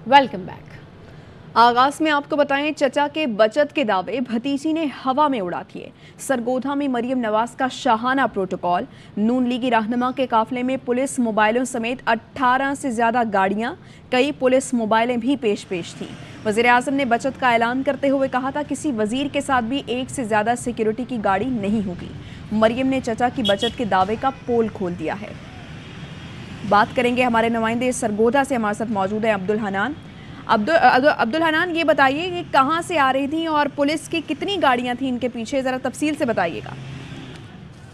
Welcome back. आगाज में आपको बताएं, चचा के बचत के दावे भतीजी ने हवा में उड़ा दिए। सरगोधा में मरियम नवाज का शाहाना प्रोटोकॉल। नून लीगी रहनुमा के काफिले में पुलिस मोबाइलों समेत 18 से ज्यादा गाड़ियां, कई पुलिस मोबाइलें भी पेश थी। वजीर आजम ने बचत का ऐलान करते हुए कहा था, किसी वजीर के साथ भी एक से ज्यादा सिक्योरिटी की गाड़ी नहीं होगी। मरियम ने चचा की बचत के दावे का पोल खोल दिया है। बात करेंगे, हमारे नुमाइंदे सरगोधा से हमारे साथ मौजूद है अब्दुल हनान। अब्दुल हनान, ये बताइए कि कहां से आ रही थी और पुलिस की कितनी गाड़ियां थी इनके पीछे, जरा तफसील से बताइएगा।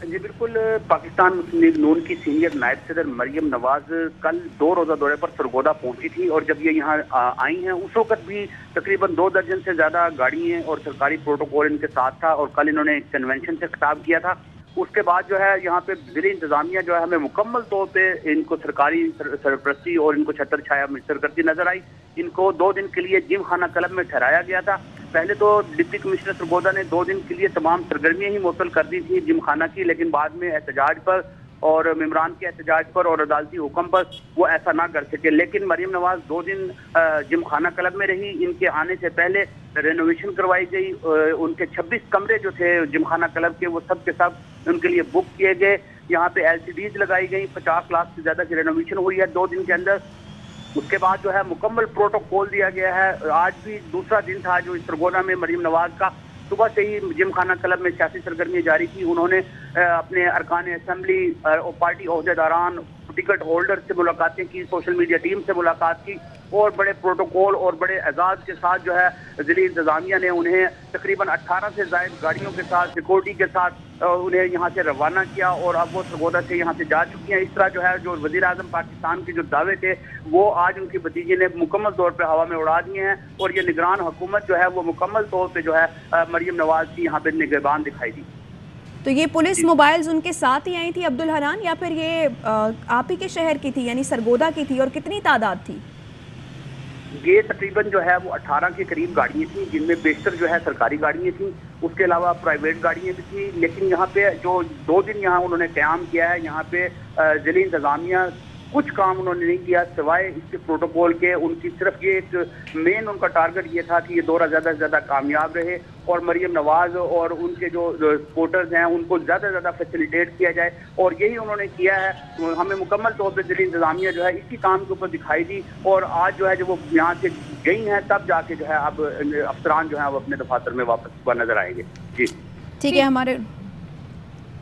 जी बिल्कुल, पाकिस्तान मुस्लिम लीग नून की सीनियर नायब सदर मरियम नवाज कल 2 रोजा दौरे पर सरगोधा पहुंची थी और जब ये यहाँ आई हैं उस वक्त भी तकरीबन 2 दर्जन से ज्यादा गाड़ी हैं और सरकारी प्रोटोकॉल इनके साथ था और कल इन्होंने एक कन्वेंशन से खिताब किया था। उसके बाद जो है यहाँ पे जिले इंतजामिया जो है हमें मुकम्मल तौर पे इनको सरकारी सरपरस्ती और इनको छतर छाया मिसर करती नजर आई। इनको 2 दिन के लिए जिम खाना क्लब में ठहराया गया था। पहले तो डिप्टी कमिश्नर सरगोधा ने 2 दिन के लिए तमाम सरगर्मियां ही मुअत्तल कर दी थी जिम खाना की, लेकिन बाद में एहतजाज पर और मेम्बरान के एहतजाज पर और अदालती हुक्म पर वो ऐसा ना कर सके। लेकिन मरियम नवाज 2 दिन जिम खाना क्लब में रही। इनके आने से पहले रेनोवेशन करवाई गई। उनके 26 कमरे जो थे जिम खाना क्लब के वो सब के सब उनके लिए बुक किए गए। यहाँ पे LCDs लगाई गई। 50 लाख से ज्यादा की रेनोवेशन हुई है 2 दिन के अंदर। उसके बाद जो है मुकम्मल प्रोटोकॉल दिया गया है। आज भी दूसरा दिन था जो सरगोधा में मरियम नवाज का। सुबह से ही जिम खाना क्लब में सियासी सरगर्मियां जारी की। उन्होंने अपने अरकान असेंबली और पार्टी ओहदेदारान, टिकट होल्डर से मुलाकातें की, सोशल मीडिया टीम से मुलाकात की और बड़े प्रोटोकॉल और बड़े एजाज के साथ जो है जिले इंतजामिया ने उन्हें तकरीबन 18 से ज्यादा गाड़ियों के साथ, सिक्योरिटी के साथ उन्हें यहाँ से रवाना किया और अब वो सरगोधा से यहाँ से जा चुकी हैं। इस तरह जो है जो वजीर आजम पाकिस्तान के जो दावे थे वो आज उनकी भतीजी ने मुकम्मल तौर पर हवा में उड़ा दिए हैं और ये निगरान हुकूमत जो है वो मुकम्मल तौर पर जो है मरियम नवाज की यहाँ पे निगहबान दिखाई दी। तो ये पुलिस मोबाइल्स उनके साथ ही आई थी अब्दुल हनान, या फिर ये आप ही के शहर की थी यानी सरगोधा की थी, और कितनी तादाद थी? ये तकरीबन जो है वो 18 के करीब गाड़ियाँ थी, जिनमें बेशतर जो है सरकारी गाड़ियाँ थी, उसके अलावा प्राइवेट गाड़ियाँ भी थी। लेकिन यहाँ पे जो 2 दिन यहाँ उन्होंने क़याम किया है, यहाँ पे जिले इंतजामिया कुछ काम उन्होंने नहीं किया सिवाय इसके प्रोटोकॉल के। उनकी सिर्फ ये एक मेन उनका टारगेट ये था कि ये दौरा ज़्यादा से ज़्यादा कामयाब रहे और मरियम नवाज और उनके जो सपोर्टर्स हैं उनको ज़्यादा से ज़्यादा फैसिलिटेट किया जाए और यही उन्होंने किया है। हमें मुकम्मल तौर पर जिले इंतजामिया जो है इसी काम के ऊपर दिखाई दी और आज जो है जब वो यहाँ से गई हैं तब जाके जो है अब अफसरान जो है वो अपने दफातर में वापस हुआ नजर आएंगे। जी ठीक है, हमारे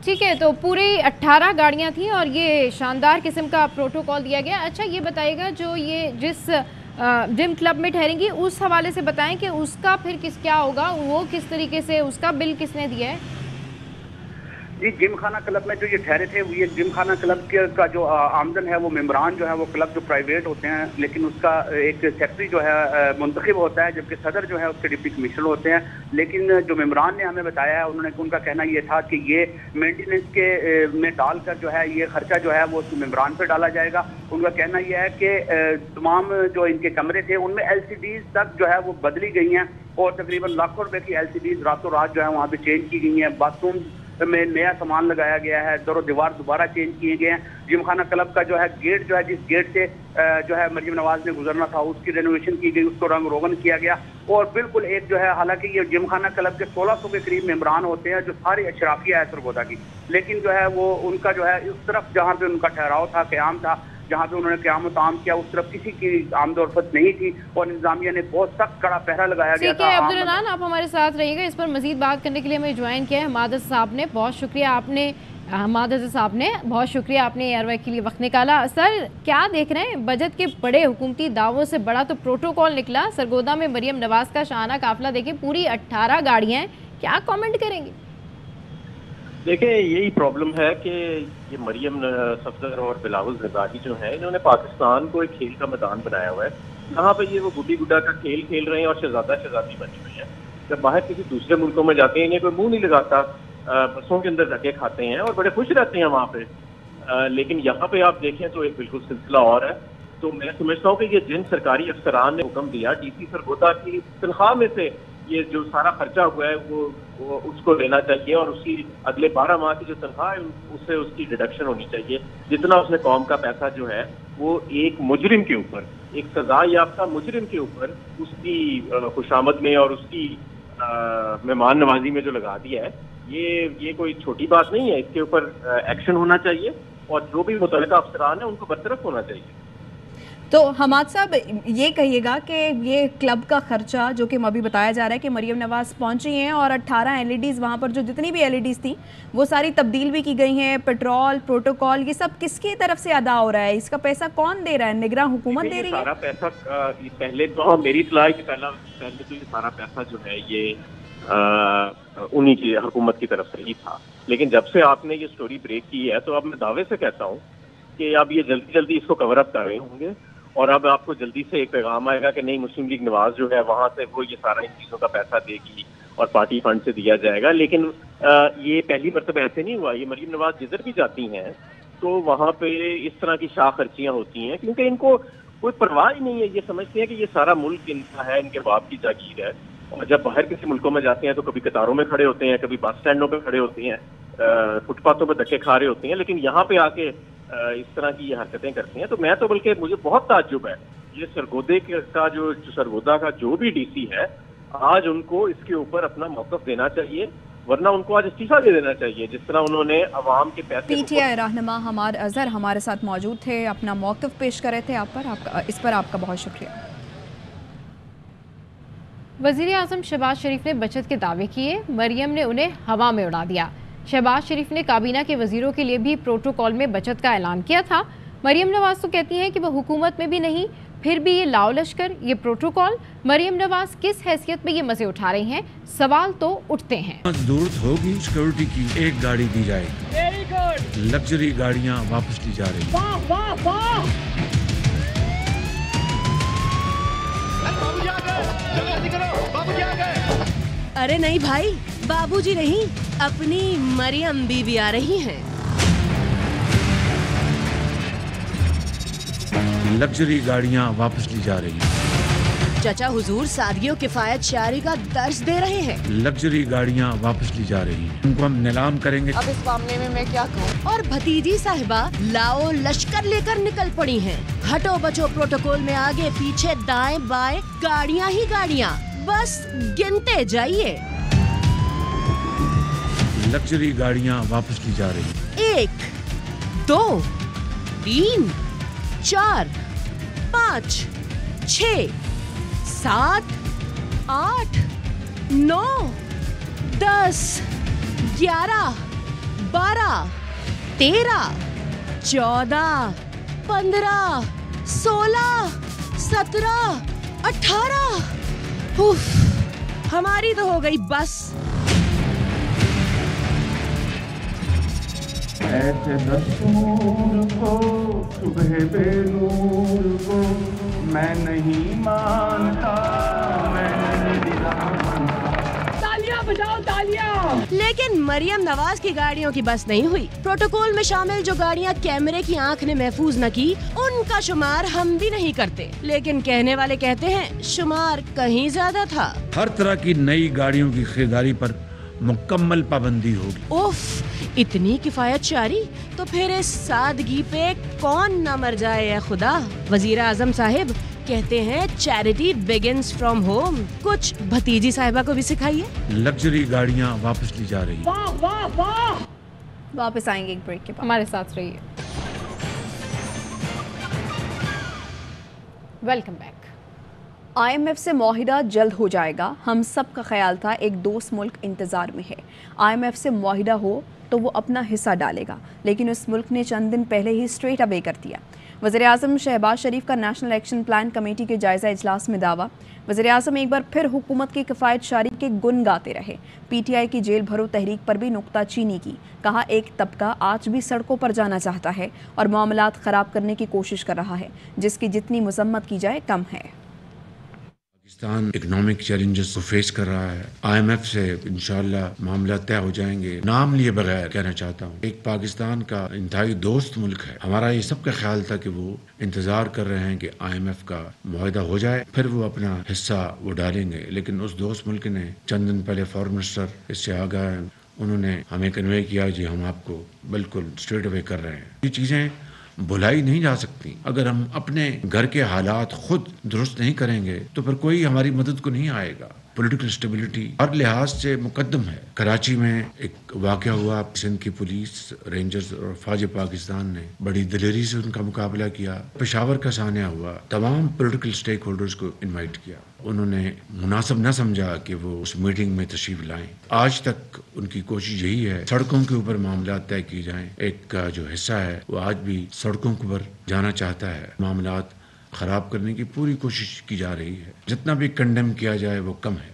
ठीक है। तो पूरी 18 गाड़ियां थी और ये शानदार किस्म का प्रोटोकॉल दिया गया। अच्छा ये बताइएगा, जो ये जिस जिम क्लब में ठहरेंगी उस हवाले से बताएं कि उसका फिर क्या होगा, वो किस तरीके से, उसका बिल किसने दिया है? जी, जिम खाना क्लब में जो ये ठहरे थे ये जिम खाना क्लब का जो आमदन है वो मेम्बरान जो है वो क्लब जो प्राइवेट होते हैं, लेकिन उसका एक सेक्रेटरी जो है मुंतखब होता है, जबकि सदर जो है उसके डिप्टी कमिश्नर होते हैं। लेकिन जो मेम्बरान ने हमें बताया है उन्होंने उनका कहना ये था कि ये मेंटेनेंस के में डालकर जो है ये खर्चा जो है वो मेम्बरान पर डाला जाएगा। उनका कहना यह है कि तमाम जो इनके कमरे थे उनमें LCDs तक जो है वो बदली गई हैं और तकरीबन लाखों रुपए की LCDs रातों रात जो है वहाँ पे चेंज की गई हैं। बाथरूम में नया सामान लगाया गया है, दरो दीवार दोबारा चेंज किए गए हैं। जिम खाना क्लब का जो है गेट जो है जिस गेट से जो है मरियम नवाज ने गुजरना था उसकी रेनोवेशन की गई, उसको रंग रोगन किया गया और बिल्कुल एक जो है, हालांकि ये जिम खाना क्लब के 1600 के करीब मेम्बरान होते हैं जो सारी अशराफिया है सरगोधा की, लेकिन जो है वो उनका जो है इस तरफ जहाँ पे उनका ठहराव था, क़याम था, जहाँ पे उन्होंने क़याम ताम किया उस तरफ किसी की आमदोरफत नहीं थी और इंतजामिया ने बहुत सख्त कड़ा पहरा लगाया गया था। अब्दुल हनान, आप हमारे साथ रहिएगा। इस पर मजीद बात करने के लिए हमें ज्वाइन किया है हमाद साहब ने। बहुत शुक्रिया आपने, हमाद साहब ने, बहुत शुक्रिया आपने एयरवे के लिए वक्त निकाला। सर, क्या देख रहे हैं, बजट के बड़े हुकूमती दावों से बड़ा तो प्रोटोकॉल निकला। सरगोधा में मरियम नवाज का शाहाना काफिला देखिए, पूरी 18 गाड़ियाँ हैं, क्या कॉमेंट करेंगे? देखिए, यही प्रॉब्लम है कि ये मरियम सफदर और बिलावल जरदारी जो है, इन्होंने पाकिस्तान को एक खेल का मैदान बनाया हुआ है जहाँ पे ये वो गुड्डी गुड्डा का खेल खेल रहे हैं और शहजादा शहजादी बनी हुई है। जब बाहर किसी दूसरे मुल्कों में जाते हैं इन्हें कोई मुंह नहीं लगाता, बसों के अंदर धक्के खाते हैं और बड़े खुश रहते हैं वहाँ पे। लेकिन यहाँ पे आप देखें तो एक बिल्कुल सिलसिला और है। तो मैं समझता हूँ कि ये जिन सरकारी अफसरान ने हुक्म दिया DC सरगोधा की तनख्वाह में से ये जो सारा खर्चा हुआ है वो उसको लेना चाहिए और उसकी अगले 12 माह की जो तनख्वाह है उससे उसकी डिडक्शन होनी चाहिए। जितना उसने कौम का पैसा जो है वो एक मुजरिम के ऊपर एक सजा याफ्ता मुजरिम के ऊपर उसकी खुशामद में और उसकी मेहमान नवाजी में जो लगा दिया है, ये कोई छोटी बात नहीं है। इसके ऊपर एक्शन होना चाहिए और जो भी मुतल्लिका अफसरान है उनको बरतरफ होना चाहिए। तो हमाद साहब ये कहिएगा कि ये क्लब का खर्चा जो कि अभी बताया जा रहा है कि मरियम नवाज़ पहुंची हैं और 18 LEDs वहाँ पर जो जितनी भी LEDs थी वो सारी तब्दील भी की गई हैं, पेट्रोल प्रोटोकॉल ये सब किसकी तरफ से अदा हो रहा है? इसका पैसा कौन दे रहा है? निगरान हुकूमत दे रही है? सारा पैसा पहले तो मेरी इत्तला है कि पहले तो ये सारा पैसा जो है ये उन्हीं की हुकूमत की तरफ से ही था, लेकिन जब से आपने ये स्टोरी ब्रेक की है तो अब मैं दावे से कहता हूँ कि अब ये जल्दी जल्दी इसको कवर अप कर रहे होंगे और अब आपको जल्दी से एक पैगाम आएगा कि नहीं, मुस्लिम लीग नवाज जो है वहां से वो ये सारा इन चीज़ों का पैसा देगी और पार्टी फंड से दिया जाएगा। लेकिन ये पहली मरतबा ऐसे नहीं हुआ। ये मरियम नवाज जिधर भी जाती हैं तो वहाँ पे इस तरह की शाह खर्चियाँ होती हैं, क्योंकि इनको कोई परवाह ही नहीं है। ये समझते हैं कि ये सारा मुल्क इनका है, इनके बाप की जागीर है। और जब बाहर किसी मुल्कों में जाते हैं तो कभी कतारों में खड़े होते हैं, कभी बस स्टैंडों पे खड़े होते हैं, फुटपाथों पे धक्के खा रहे होते हैं, लेकिन यहाँ पे आके इस तरह की ये हरकतें करते हैं। तो मैं तो बल्कि मुझे बहुत ताज्जुब है, ये सरगोदे का जो सरगोदा का जो भी DC है, आज उनको इसके ऊपर अपना मौक़िफ़ देना चाहिए, वरना उनको आज इस्तीफा दे देना चाहिए। जिस तरह उन्होंने अवाम के पैसे PTI रहनुमा हमाद अजहर हमारे साथ मौजूद थे, अपना मौक़िफ़ पेश कर रहे थे। इस पर आपका बहुत शुक्रिया। वज़ीर आज़म शहबाज शरीफ ने बचत के दावे किए, मरियम ने उन्हें हवा में उड़ा दिया। शहबाज शरीफ ने काबीना के वज़ीरों के लिए भी प्रोटोकॉल में बचत का ऐलान किया था। मरियम नवाज़ तो कहती हैं कि वह हुकूमत में भी नहीं, फिर भी ये लाओ लश्कर, ये प्रोटोकॉल। मरियम नवाज़ किस हैसियत में ये मज़े उठा रही हैं? सवाल तो उठते हैं। जरूरत होगी सिक्योरिटी की, एक गाड़ी दी जाएगी। लग्जरी गाड़ियाँ वापस ली जा रही। वाह वाह वाह। अरे नहीं भाई, बाबूजी नहीं, अपनी मरियम बीबी आ रही हैं। लग्जरी गाड़ियाँ वापस ली जा रही हैं। चाचा हुजूर सादगी और किफायत शारी का दर्स दे रहे हैं। लग्जरी गाड़ियाँ वापस ली जा रही हैं। उनको हम नीलाम करेंगे। अब इस मामले में मैं क्या कहूँ? और भतीजी साहिबा लाओ लश्कर लेकर निकल पड़ी हैं। हटो बचो प्रोटोकॉल में आगे पीछे दाएं बाएं गाड़ियाँ ही गाड़ियाँ, बस गिनते जाइए। लग्जरी गाड़ियाँ वापस ली जा रही हैं। 1 2 3 4 5 6 7 8 9 10 11 12 13 14 15 16 17 18। उफ, हमारी तो हो गई बस। ऐसे दस्तूर को सुबह बेनूर को मैं नहीं मानता, मैं नहीं मानता। तालियां बजाओ तालियां। लेकिन मरियम नवाज की गाड़ियों की बस नहीं हुई। प्रोटोकॉल में शामिल जो गाड़ियां कैमरे की आंख ने महफूज न की, उनका शुमार हम भी नहीं करते, लेकिन कहने वाले कहते हैं शुमार कहीं ज्यादा था। हर तरह की नई गाड़ियों की खरीदारी पर मुकम्मल पाबंदी होगी। उफ, इतनी किफायत शारी, तो फिर इस सादगी पे कौन न मर जाए या खुदा। वजीर आजम साहिब कहते हैं चैरिटी बिगिंस फ्रॉम होम, कुछ भतीजी साहिबा को भी सिखाइए। लग्जरी गाड़ियाँ वापस ली जा रही हैं। वाह वाह वाह। वापस आएंगे एक ब्रेक के बाद। हमारे साथ रहिए। Welcome back. IMF से मुआहिदा जल्द हो जाएगा, हम सब का ख्याल था एक दोस्त मुल्क इंतज़ार में है। IMF से मुआहिदा हो तो वो अपना हिस्सा डालेगा, लेकिन उस मुल्क ने चंद दिन पहले ही स्ट्रेट अवे कर दिया। वज़ीर आज़म शहबाज शरीफ का नेशनल एक्शन प्लान कमेटी के जायज़ा इजलास में दावा। वज़ीर आज़म एक बार फिर हुकूमत की किफ़ायत शारी के गुन गाते रहे। PTI की जेल भरो तहरीक पर भी नुक्ताचीनी की। कहा एक तबका आज भी सड़कों पर जाना चाहता है और मामलात ख़राब करने की कोशिश कर रहा है, जिसकी जितनी मजम्मत की जाए कम है। पाकिस्तान इकोनॉमिक चैलेंजेस को फेस कर रहा है। IMF से इंशाल्लाह मामला तय हो जाएंगे। नाम लिए बगैर कहना चाहता हूँ, एक पाकिस्तान का इंतहाई दोस्त मुल्क है। हमारा ये सबका ख्याल था कि वो इंतजार कर रहे हैं कि IMF का मुआहिदा हो जाए, फिर वो अपना हिस्सा वो डालेंगे। लेकिन उस दोस्त मुल्क ने चंद दिन पहले फॉरेन मिनिस्टर इससे आगाह हैं, उन्होंने हमें कन्वे किया जी हम आपको बिल्कुल स्ट्रेट अवे कर रहे हैं। ये चीज़ें भुलाई नहीं जा सकती। अगर हम अपने घर के हालात खुद दुरुस्त नहीं करेंगे तो फिर कोई हमारी मदद को नहीं आएगा। पॉलिटिकल स्टेबिलिटी हर लिहाज से मुकद्दम है। कराची में एक वाक़या हुआ, सिंध की पुलिस, रेंजर्स और फौज पाकिस्तान ने बड़ी दिलेरी से उनका मुकाबला किया। पेशावर का सानिया हुआ, तमाम पॉलिटिकल स्टेक होल्डर्स को इन्वाइट किया। उन्होंने मुनासिब न समझा कि वो उस मीटिंग में तशरीफ लाएं। आज तक उनकी कोशिश यही है सड़कों के ऊपर मामला तय किए जाएं। एक जो हिस्सा है वो आज भी सड़कों के ऊपर जाना चाहता है। मामला खराब करने की पूरी कोशिश की जा रही है। जितना भी कंडेम किया जाए वो कम है।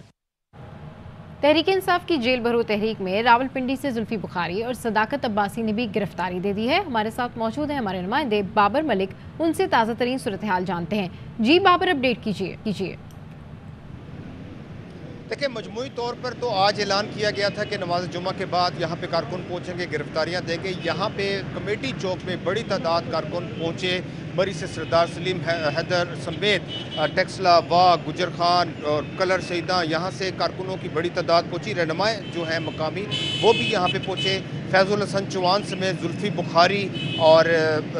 तहरीक इंसाफ की जेल भरो तहरीक में रावलपिंडी से जुल्फी बुखारी और सदाकत अब्बासी ने भी गिरफ्तारी दे दी है। हमारे साथ मौजूद है हमारे नुमाइंदे बाबर मलिक, उनसे ताज़ा तरीन सूरत हाल जानते हैं। जी बाबर, अपडेट कीजिए। देखिए, मजमूई तौर पर तो आज ऐलान किया गया था कि नमाज जुमा के बाद यहाँ पे कारकुन पहुँचेंगे, गिरफ्तारियाँ देंगे। यहाँ पे कमेटी चौक में बड़ी तादाद कारकुन पहुँचे। मरी से सरदार सलीम हैदर समेत टेक्सला, वाह, गुजर खान और कलर सईदा, यहाँ से कारकुनों की बड़ी तादाद पहुँची। रहनुमाएँ जो हैं मकामी वो भी यहाँ पे पहुँचे। फैज़ुल हसन चौहान समेत जुल्फी बुखारी और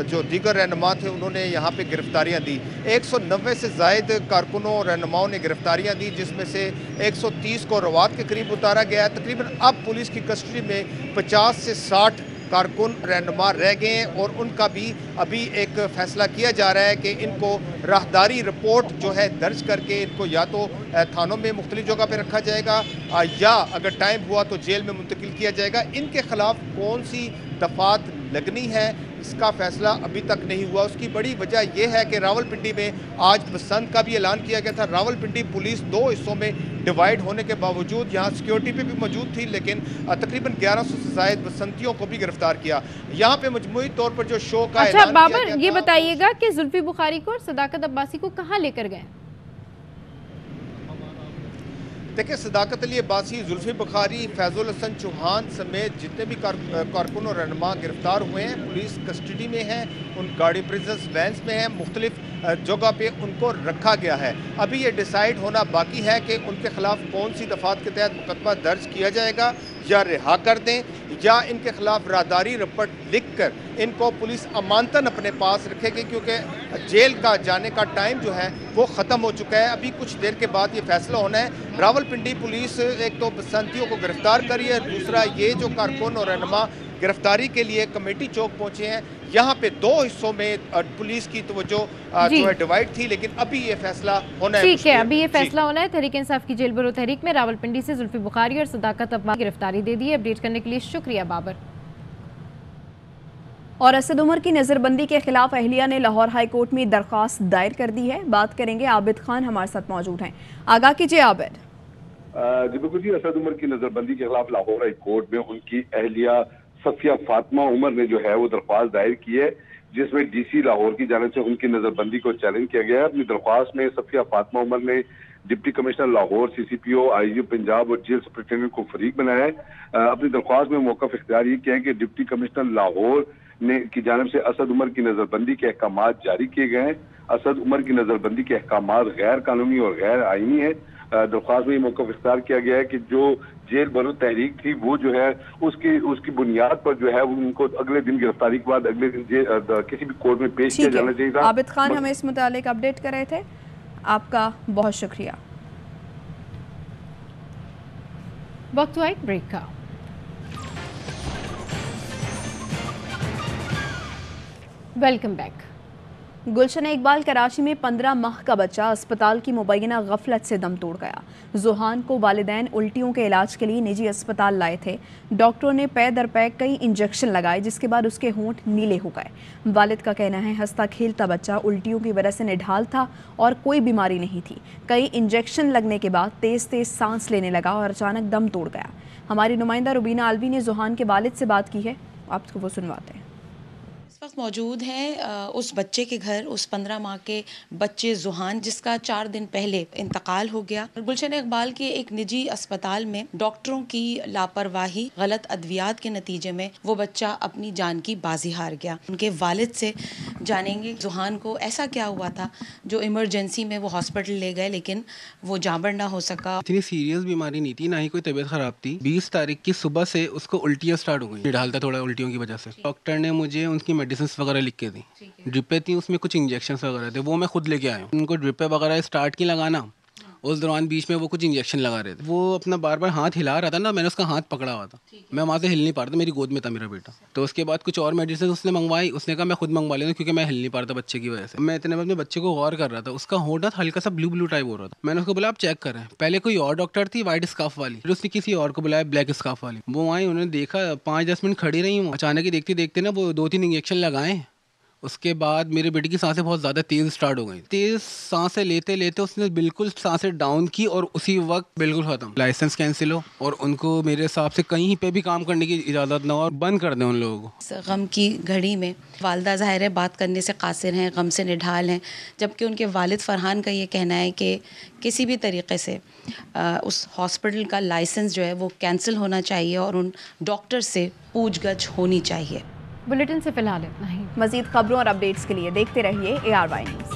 जो दीगर रहनुमा थे उन्होंने यहाँ पे गिरफ्तारियाँ दी। 190 से ज़ायद कारकुनों और रहनुमाओं ने गिरफ्तारियाँ दी, जिसमें से 130 को रवात के करीब उतारा गया। तकरीबन अब पुलिस की कस्टडी में 50 से 60 कारकुन रहनुमा रह गए हैं और उनका भी अभी एक फ़ैसला किया जा रहा है कि इनको राहदारी रिपोर्ट जो है दर्ज करके इनको या तो थानों में मुख्तलिफ जगह पे रखा जाएगा या अगर टाइम हुआ तो जेल में मुंतकिल किया जाएगा। इनके खिलाफ कौन सी दफात लगनी है इसका फैसला अभी तक नहीं हुआ। उसकी बड़ी वजह यह है कि रावलपिंडी में आज बसंत का भी ऐलान किया गया था। रावलपिंडी पुलिस 2 हिस्सों में डिवाइड होने के बावजूद यहाँ सिक्योरिटी पे भी मौजूद थी, लेकिन तकरीबन 1100 से ज़ायद बसंतियों को भी गिरफ्तार किया। यहाँ पे मजमूई तौर पर जो शो का अच्छा बाबर, ये बताइएगा कि जुल्फी बुखारी को और सदाकत अब्बासी को कहाँ लेकर गए? देखिए, सदाकत अली अब्बासी, जुल्फी बुखारी, फैज़ुल हसन चौहान समेत जितने भी कारकुन और रहनुमा गिरफ्तार हुए हैं पुलिस कस्टडी में हैं। उन गाड़ी प्रिजन्स वैन्स में हैं, मुख्तलिफ जगह पे उनको रखा गया है। अभी ये डिसाइड होना बाकी है कि उनके खिलाफ कौन सी दफात के तहत मुकदमा दर्ज किया जाएगा, या रिहा कर दें या इनके खिलाफ राहदारी रिपोर्ट लिख कर इनको पुलिस अमानतन अपने पास रखेगी, क्योंकि जेल का जाने का टाइम जो है वो ख़त्म हो चुका है। अभी कुछ देर के बाद ये फैसला होना है। रावलपिंडी पुलिस एक तो बसंतियों को गिरफ्तार करी है, दूसरा ये जो कारकुन और रहनुमा गिरफ्तारी के लिए कमेटी चौक पहुंचे हैं। यहाँ पे 2 हिस्सों में पुलिस की तवज्जो जो है डिवाइड थी, लेकिन अभी ये फैसला होना है। ठीक है, अभी ये फैसला होना है। तहरीक इंसाफ की जेल भरो तहरीक में रावलपिंडी से जुल्फी बुखारी और सदाकत अब्बासी गिरफ्तारी दे दी है। अपडेट करने के लिए शुक्रिया बाबर। और असद उमर की नज़रबंदी के खिलाफ अहलिया ने लाहौर हाई कोर्ट में दरख्वास्त दायर कर दी है। बात करेंगे, आबिद खान हमारे साथ मौजूद हैं। आगाह कीजिए आबिद। जी बिल्कुल जी, असद उमर की नजरबंदी के खिलाफ लाहौर हाई कोर्ट में उनकी अहलिया सफिया फातिमा उमर ने जो है वो दरख्वास्त दायर की है, जिसमें डीसी लाहौर की जानिब से उनकी नजरबंदी को चैलेंज किया गया है। अपनी दरख्वास्त में सफिया फातिमा उमर ने deputy commissioner Lahore, CCPO, IG Punjab और जेल सुपरिटेंडेंट को फरीक बनाया है। अपनी दरख्वास्त में मौक़िफ़ इख्तियार ये किया है कि डिप्टी कमिश्नर लाहौर ने की जानिब से असद उमर की नजरबंदी के अहकाम जारी किए गए हैं। असद उमर की नजरबंदी के अहकाम गैर कानूनी और गैर आईनी है। दरख्वास्त में ये मौक़िफ़ इख्तियार किया गया है कि जो जेल भरो तहरीक थी वो जो है उसकी बुनियाद पर जो है उनको अगले दिन गिरफ्तारी के बाद अगले दिन किसी भी कोर्ट में पेश किया जाना चाहिए था। आबिद खान हमें इस मुतालिक अपडेट कर रहे थे, आपका बहुत शुक्रिया। वक्त हुआ एक ब्रेक का। Welcome back. गुलशन इकबाल कराची में 15 माह का बच्चा अस्पताल की मुबैना गफलत से दम तोड़ गया। जुहान को वालिदैन उल्टियों के इलाज के लिए निजी अस्पताल लाए थे। डॉक्टरों ने पै दर पै कई इंजेक्शन लगाए, जिसके बाद उसके होंठ नीले हो गए। वालिद का कहना है हंसता खेलता बच्चा उल्टियों की वजह से निढाल था और कोई बीमारी नहीं थी। कई इंजेक्शन लगने के बाद तेज तेज सांस लेने लगा और अचानक दम तोड़ गया। हमारी नुमाइंदा रुबीना अलवी ने जुहान के वालिद से बात की है, आपको वो सुनवाते हैं। इस वक्त मौजूद हैं उस बच्चे के घर, उस 15 माह के बच्चे जुहान जिसका 4 दिन पहले इंतकाल हो गया। गुलशन इकबाल के एक निजी अस्पताल में डॉक्टरों की लापरवाही, गलत अद्वियात के नतीजे में वो बच्चा अपनी जान की बाजी हार गया। उनके वालिद से जानेंगे जुहान को ऐसा क्या हुआ था जो इमरजेंसी में वो हॉस्पिटल ले गए लेकिन वो जाबर ना हो सका। इतनी सीरियस बीमारी नहीं थी, ना ही कोई तबीयत खराब थी। 20 तारीख की सुबह से उसको उल्टियाँ स्टार्ट हो गई, निढाल था थोड़ा उल्टियों की वजह से। डॉक्टर ने मुझे उनकी मेडिसिन मेडिसिन वगैरह लिख के दी, ड्रिपें थी, उसमें कुछ इंजेक्शन वगैरह थे, वो मैं खुद लेके आया हूँ। उनको ड्रिपें वगैरह स्टार्ट की लगाना, उस दौरान बीच में वो कुछ इंजेक्शन लगा रहे थे। वो अपना बार बार हाथ हिला रहा था ना, मैंने उसका हाथ पकड़ा हुआ था, मैं वहाँ से हिल नहीं पा रहा था, मेरी गोद में था मेरा बेटा। तो उसके बाद कुछ और मेडिसिन उसने मंगवाई, उसने कहा मैं खुद मंगवा लेता हूँ क्योंकि मैं हिल नहीं पा रहा था बच्चे की वजह से। मैं इतने में अपने बच्चे को गौर कर रहा था, उसका होंठ ना हल्का सा ब्लू ब्लू टाइप हो रहा था। मैंने उसको बोला आप चेक करें। पहले कोई और डॉक्टर थी वाइट स्कार्फ वाली, फिर उसने किसी और को बुलाया ब्लैक स्कार्फ वाली। वो आई, उन्होंने देखा, 5-10 मिनट खड़ी रही हूँ। अचानक ही देखते देखते ना वो 2-3 इंजेक्शन लगाए। उसके बाद मेरे बेटे की सांसें बहुत ज़्यादा तेज़ स्टार्ट हो गई। तेज़ सांसें लेते लेते उसने बिल्कुल सांसें डाउन की और उसी वक्त बिल्कुल ख़त्म। लाइसेंस कैंसिल हो और उनको मेरे हिसाब से कहीं पे भी काम करने की इजाज़त ना हो और बंद कर दें उन लोगों को। गम की घड़ी में वालदा ज़ाहिर है बात करने से कासिर हैं, गम से निढाल हैं, जबकि उनके वालिद फरहान का ये कहना है कि किसी भी तरीके से उस हॉस्पिटल का लाइसेंस जो है वो कैंसिल होना चाहिए और उन डॉक्टर से पूछगछ होनी चाहिए। बुलेटिन से फिलहाल इतना ही। मजीद खबरों और अपडेट्स के लिए देखते रहिए ARY न्यूज़।